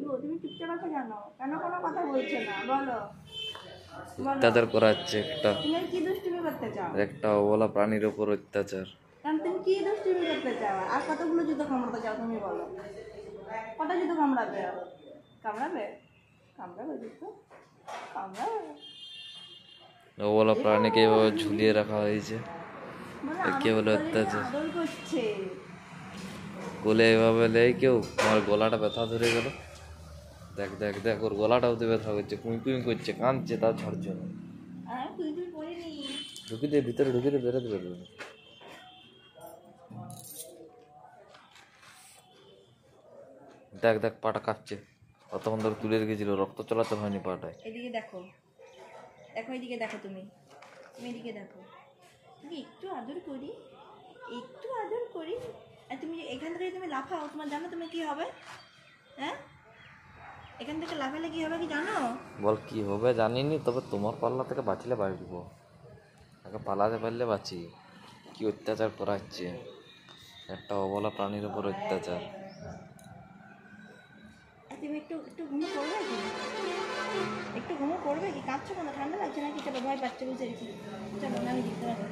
গো, তুমি চুপচাপ আছো কেন? কেন কোনো কথা বলছো না? বলো অত্যাচার করা হচ্ছে তুমি কি দুষ্টুমি করতে চাও? একটা অবলা প্রাণীর উপর অত্যাচার। কারণ তুমি কি দুষ্টুমি করতে চাও? আর কতগুলো জুতো কামড়াতে চাও তুমি বলো? কটা জুতো কামড়াবে? কামড়াবে? কামড়াবে জুতো? কামড়াবে? অবলা প্রাণীকে এভাবে ঝুলিয়ে রাখা হয়েছে, কে বলে অত্যাচার। আদর করছে। কোলে এভাবে নেই কেউ, আমার গলাটা ব্যথা ধরে গেল। দেখ দেখ দেখ, ওর গলাটা ওতে ব্যথা করছে, কুই কুই করছে, কাঁদছে, তাও ছাড়ছে না। ঢুকে দিয়ে ভিতরে ঢুকে দিয়ে বেরোতে পারবে না। দেখ দেখ, পাটা কাঁপছে, কতক্ষণ ধরে তুলে রেখেছিল, রক্ত চলাচল হয়নি পাটায়। এদিকে দেখো, দেখো এদিকে দেখো, তুমি তুমি এদিকে দেখো। তুমি একটু আদর করি, একটু আদর করি, আর তুমি এখান থেকে তুমি লাফাও, তোমার জানো তুমি কি হবে? হ্যাঁ, এখান থেকে লাফালে কি হবে কি জানো? বল কি হবে জানিনি, তবে তোমার পাল্লা থেকে বাঁচলে বাঁচব, আগে পালাতে পারলে বাঁচি। কি অত্যাচার করা হচ্ছে, একটা অবলা প্রাণীর উপর অত্যাচার। তুমি একটু একটু ঘুমো করবে কি? একটু ঘুমো করবে কি? কাঁদছো কেন? ঠান্ডা লাগছে নাকি? চলো, ভয় পাচ্ছে বুঝে গেছি। চলো, আমি দেখতে পাবো।